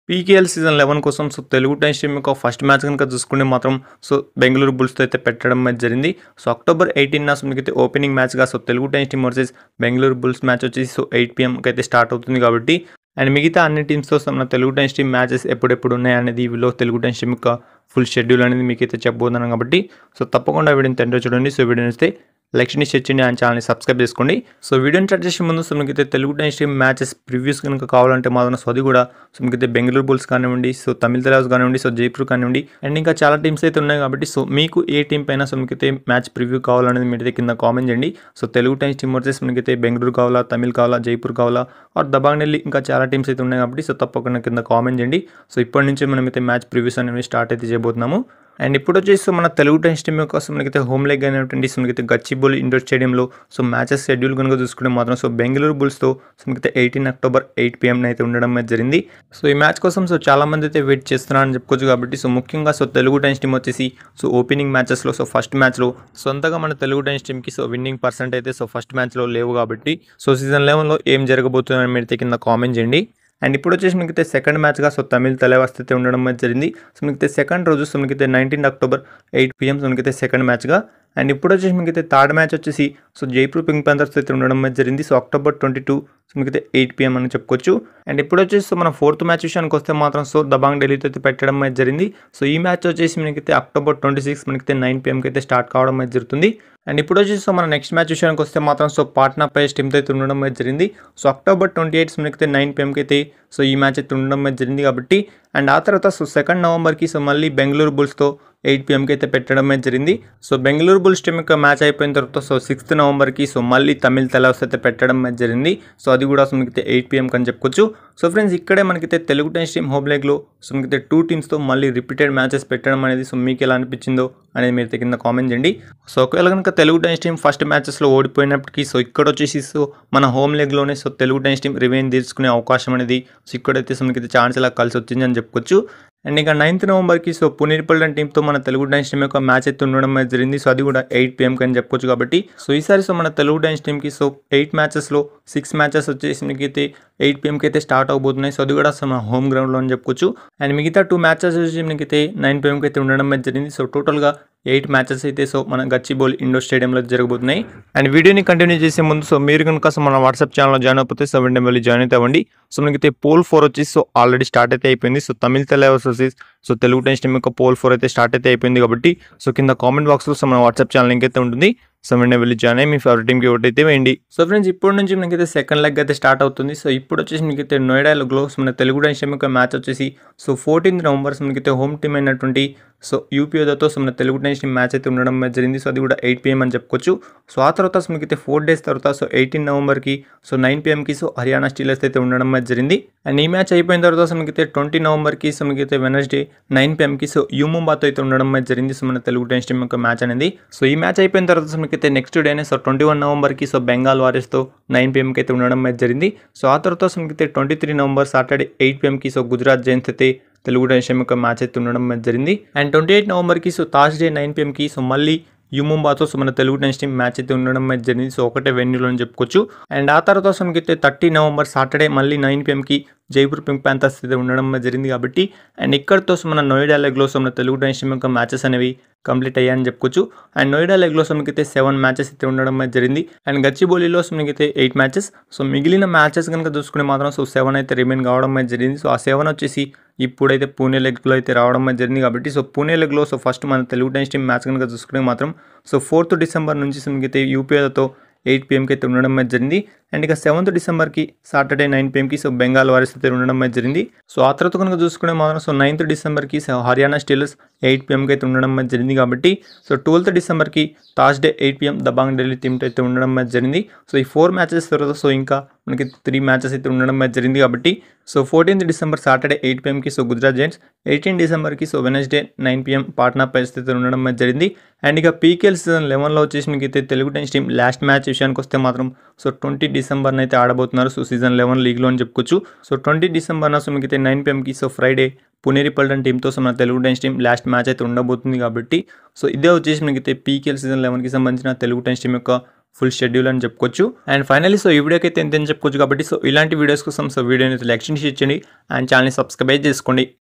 PKL season 11 కోసం Telugu Titans team యొక్క first match కనుక చూసుకుంటే మాత్రం బెంగళూరు బుల్స్తో అయితే పెట్టడం అయితే జరిగింది. అక్టోబర్ 18న మనకైతే ఓపెనింగ్ మ్యాచ్గా Telugu Titans team versus Bengaluru Bulls match వచ్చేసి 8 PM అయితే స్టార్ట్ అవుతుంది కాబట్టి అండ్ మిగతా అన్ని టీమ్స్తో మన తెలుగు టైమ్స్ టీమ్ మ్యాచెస్ ఎప్పుడెప్పుడు ఉన్నాయనేది వీళ్ళు తెలుగు టైమ్స్ టీమ్ యొక్క ఫుల్ షెడ్యూల్ అనేది మీకైతే చెప్పబోతున్నాను కాబట్టి తప్పకుండా వీడియోని తండ్రి చూడండి. వీడియోని వస్తే లైక్ని షేర్ చేయండి అండ్ ఛానల్ని సబ్స్క్రైబ్ చేసుకోండి. వీడియోని స్టార్ట్ చేసే ముందు మనకైతే Telugu Titans team matches previews కనుక కావాలంటే మాత్రం అది కూడా మనకైతే బెంగళూరు బుల్స్ కానివ్వండి, తమిళ తలాస్ కానివ్వండి, జైపూర్ కానివ్వండి అండ్ ఇంకా చాలా టీమ్స్ అయితే ఉన్నాయి కాబట్టి మీకు ఏ టీం పైన మనకైతే మ్యాచ్ ప్రివ్యూ కావాలనేది మీరైతే కింద కామెంట్ చేయండి. తెలుగు టైమ్స్ టీమ్ వర్సెస్ మనకైతే బెంగళూరు కావాలా, తమిళ్ కావాలా, జైపూర్ కావాలా ఆర్ దబాంగ్ ఢిల్లీ ఇంకా చాలా టీమ్స్ అయితే ఉన్నాయి కాబట్టి తప్పకుండా కింద కామెంట్ చేయండి. ఇప్పటి నుంచి మనమైతే మ్యాచ్ ప్రివ్యూస్ అనేవి స్టార్ట్ అయితే చేయబోతున్నాము. అండ్ ఇప్పుడు వచ్చేసి మన తెలుగు టైమ్స్ టీమ్ కోసం మనకైతే హోమ్ లెగ్ అయినటువంటి మనకైతే గచ్చిబౌలి ఇండోర్ స్టేడియంలో మ్యాచెస్ షెడ్యూల్ కనుక చూసుకుంటే మాత్రం బెంగళూరు బుల్స్తో మనకైతే 18 అక్టోబర్ 8 PM అయితే ఉండడం అయితే జరిగింది. ఈ మ్యాచ్ కోసం చాలా మంది అయితే వెయిట్ చేస్తున్నారని చెప్పుకోవచ్చు కాబట్టి ముఖ్యంగా తెలుగు టైమ్స్ టీమ్ వచ్చేసి ఓపెనింగ్ మ్యాచెస్లో ఫస్ట్ మ్యాచ్లో సొంతగా మన తెలుగు టైమ్స్ టీమ్కి విన్నింగ్ పర్సెంట్ అయితే ఫస్ట్ మ్యాచ్లో లేవు కాబట్టి సీజన్ 11లో ఏం జరగబోతుందని మీరైతే కింద కామెంట్ చేయండి. అండ్ ఇప్పుడు వచ్చేసి మనకైతే సెకండ్ మ్యాచ్గా తమిళ్ తలైవాస్ అయితే ఉండడం అయితే జరిగింది. మనకైతే సెకండ్ రోజు మనకైతే 19 అక్టోబర్ 8 PM మనకైతే సెకండ్ మ్యాచ్గా. అండ్ ఇప్పుడు వచ్చేసి మనకైతే థర్డ్ మ్యాచ్ వచ్చేసి జైపూర్ పింక్ ప్యాంథర్స్ అయితే ఉండడం అయితే జరిగింది. అక్టోబర్ 22 మనకైతే 8 PM అని చెప్పుకోవచ్చు. అండ్ ఇప్పుడు వచ్చేసి మన ఫోర్త్ మ్యాచ్ విషయానికి వస్తే మాత్రం దబాంగ్ ఢిల్లీతో అయితే పెట్టడం అయితే జరిగింది. ఈ మ్యాచ్ వచ్చేసి మనకైతే అక్టోబర్ 26 మనకైతే 9 PMకి అయితే స్టార్ట్ కావడం అయితే జరుగుతుంది. అండ్ ఇప్పుడు వచ్చేసి మన నెక్స్ట్ మ్యాచ్ విషయానికి వస్తే మాత్రం పాట్నా పైస్ టీమ్తో అయితే ఉండడం అయితే జరిగింది. అక్టోబర్ 28 మనకైతే 9 PMకి అయితే ఈ మ్యాచ్ అయితే ఉండడం అయితే జరిగింది కాబట్టి అండ్ ఆ తర్వాత 2 నవంబర్కి మళ్ళీ బెంగళూరు బుల్స్తో 8 PMకి అయితే పెట్టడం అయితే జరిగింది. బెంగళూరు బుల్స్ టీమ్ యొక్క మ్యాచ్ అయిపోయిన తర్వాత 6 నవంబర్కి మళ్ళీ తమిళ తలాస్ అయితే పెట్టడం అయితే జరిగింది. అది కూడా మనకైతే 8 PMకి అని చెప్పుకోవచ్చు. ఫ్రెండ్స్ ఇక్కడే మనకైతే తెలుగు టైమ్స్ టీమ్ హోమ్ లెగ్లో మనకైతే 2 టీమ్స్తో మళ్ళీ రిపీటెడ్ మ్యాచెస్ పెట్టడం అనేది మీకు ఎలా అనిపించిందో అనేది మీరు కింద కామెంట్ చేయండి. ఒకవేళ కనుక తెలుగు టైమ్స్ టీమ్ ఫస్ట్ మ్యాచెస్లో ఓడిపోయినప్పటికీ ఇక్కడ వచ్చేసి మన హోమ్ లెగ్లోనే తెలుగు టైమ్స్ టీమ్ రివెంజ్ తీర్చుకునే అవకాశం అనేది ఇక్కడైతే మనకైతే ఛాన్స్ ఇలా కలిసి వచ్చింది అని చెప్పుకోవచ్చు. అండ్ ఇంకా 9th నవంబర్కి పునేరిపల్లి టీంతో మన తెలుగు టైమ్స్ టీమ్ యొక్క మ్యాచ్ అయితే ఉండడం అయితే జరిగింది. అది కూడా 8 PMకి అని చెప్పుకోవచ్చు కాబట్టి ఈసారి మన తెలుగు టైమ్స్ టీమ్కి 8 మ్యాచెస్లో 6 మ్యాచెస్ వచ్చేసి మనకైతే 8 PMకి అయితే స్టార్ట్ అవబోతున్నాయి. అది కూడా మన హోమ్ గ్రౌండ్లో అని చెప్పుకోవచ్చు. అండ్ మిగతా 2 మ్యాచెస్ వచ్చేసి మనకైతే 9 PMకి అయితే ఉండడం అయితే జరిగింది. టోటల్గా 8 మ్యాచెస్ అయితే మన గచ్చిబౌలి ఇండోర్ స్టేడియంలో జరగబోతున్నాయి. అండ్ వీడియోని కంటిన్యూ చేసే ముందు మీరు కనుక మన వాట్సాప్ ఛానల్లో జాయిన్ అయిపోతే వెంటనే వెళ్ళి జాయిన్ అయితే అవ్వండి. మనకైతే పోల్ 4 వచ్చేసి ఆల్రెడీ స్టార్ట్ అయితే అయిపోయింది. తమిళ తలైవాస్ వచ్చేసి తెలుగు టైమ్స్ టీమ్ యొక్క పోల్ 4 అయితే స్టార్ట్ అయితే అయిపోయింది కాబట్టి కింద కామెంట్ బాక్స్లో మన వాట్సాప్ ఛానల్ లింక్ అయితే ఉంటుంది. వెంటనే వెళ్ళి జాయిన్ అయ్యి మీ ఫేవరెట్ టీమ్కి ఓట్ అయితే వేయండి. ఫ్రెండ్స్ ఇప్పటి నుంచి మనకైతే సెకండ్ లెగ్ అయితే స్టార్ట్ అవుతుంది. ఇప్పుడు వచ్చేసి మనకైతే నోయిడాలో మన తెలుగు టైమ్స్ టీమ్ యొక్క మ్యాచ్ వచ్చేసి 14th నవంబర్ మనకైతే హోమ్ టీమ్ అయినటువంటి యూపీఓతో మన తెలుగు టైమ్స్ టీమ్ మ్యాచ్ అయితే ఉండడం జరిగింది. అది కూడా 8 PM అని చెప్పుకోవచ్చు. ఆ తర్వాత మనకైతే 4 days తర్వాత 18 నవంబర్కి 9 PMకి హర్యానా స్టీలర్స్ అయితే ఉండడం అయితే జరిగింది. అండ్ ఈ మ్యాచ్ అయిపోయిన తర్వాత మనకైతే 20 నవంబర్కి మనకైతే వెనస్డే 9 PMకి ముంబాతో అయితే ఉండడం అయితే జరిగింది. మన తెలుగు టైమ్స్ టీమ్ యొక్క మ్యాచ్ అనేది ఈ మ్యాచ్ అయిపోయిన తర్వాత మనకైతే నెక్స్ట్ డేనే 21 నవంబర్కి బెంగాల్ వారియర్స్తో 9 PMకి అయితే ఉండడం అయితే జరిగింది. ఆ తర్వాత మనకైతే 23 నవంబర్ సాటర్డే 8 PMకి గుజరాత్ జైంట్స్ అయితే తెలుగు టైమ్స్ టీమ్ యొక్క మ్యాచ్ అయితే ఉండడం అయితే జరిగింది. అండ్ 28 నవంబర్కి థర్స్డే 9 PMకి మళ్ళీ ముంబాతో మన తెలుగు టైమ్స్ టీమ్ మ్యాచ్ అయితే ఉండడం అయితే జరిగింది. ఒకటే వెన్యూలో అని చెప్పుకోవచ్చు. అండ్ ఆ తర్వాత మనకైతే 30 నవంబర్ సాటర్డే మళ్ళీ 9 PMకి జైపూర్ పింక్ ప్యాంథర్స్ అయితే ఉండడం జరిగింది కాబట్టి అండ్ ఇక్కడతో మన నోయిడా లెగ్లో మన తెలుగు టైమ్స్ టీమ్ యొక్క మ్యాచెస్ అనేవి కంప్లీట్ అయ్యాయని చెప్పుకోవచ్చు. అండ్ నోయిడా లెగ్లో మనకైతే 7 మ్యాచెస్ అయితే ఉండడం అయితే జరిగింది. అండ్ గచ్చిబౌలిలో మనకైతే 8 మ్యాచెస్. మిగిలిన మ్యాచెస్ కనుక చూసుకునే మాత్రం 7 అయితే రిమైన్ కావడం అయితే జరిగింది. ఆ 7 వచ్చేసి ఇప్పుడైతే పూణే లెగ్లో అయితే రావడం అయితే జరిగింది కాబట్టి పూణే లెగ్లో ఫస్ట్ మన తెలుగు టైమ్స్ టీమ్ మ్యాచ్ కనుక చూసుకునే మాత్రం 4th డిసెంబర్ నుంచి మనకైతే యూపీఏతో 8 PMకి అయితే ఉండడం అయితే జరిగింది. అండ్ ఇక 7th డిసెంబర్కి సాటర్డే 9 PMకి బెంగాల్ వారియర్స్ అయితే ఉండడం అయితే జరిగింది. ఆ తర్వాత కనుక చూసుకునే మాత్రం 9th డిసెంబర్కి హర్యానా స్టీలర్స్ 8 PMకి అయితే ఉండడం అయితే జరిగింది కాబట్టి 12th డిసెంబర్కి థర్స్డే 8 PM దబాంగ్ ఢిల్లీ టీమ్తో అయితే ఉండడం అయితే జరిగింది. ఈ 4 మ్యాచెస్ తర్వాత ఇంకా మనకి 3 మ్యాచెస్ అయితే ఉండడం అయితే జరిగింది కాబట్టి 14th డిసెంబర్ సాటర్డే 8 PMకి గుజరాత్ జైంట్స్, 18 డిసెంబర్కి వెనస్డే 9 PM పాట్నా పైస్ అయితే ఉండడం అయితే జరిగింది. అండ్ ఇక పీకేఎల్ సీజన్ 11లో వచ్చేసి మనకైతే Telugu Titans team last match విషయానికి వస్తే మాత్రం 20 డిసెంబర్న అయితే ఆడబోతున్నారు. సీజన్ 11 లీగ్లో అని చెప్పుకోవచ్చు. 20 డిసెంబర్న మనకైతే 9 PMకి ఫ్రైడే పునేరిపల్లి టీంతో మన Telugu Titans team last match అయితే ఉండబోతుంది కాబట్టి ఇదే వచ్చేసి మనకైతే పీకేఎల్ సీజన్ 11కి సంబంధించిన తెలుగు టైమ్స్ టీమ్ యొక్క ఫుల్ షెడ్యూల్ అని చెప్పుకోవచ్చు. అండ్ ఫైనల్లీ సో ఈ వీడియోకి అయితే ఎంత చెప్పుకోవచ్చు కాబట్టి సో ఇలాంటి వీడియోస్ కోసం సో వీడియోని అయితే లైక్ చేయండి, షేర్ చేయండి అండ్ ఛానల్ని సబ్స్క్రైబ్ చేసుకోండి.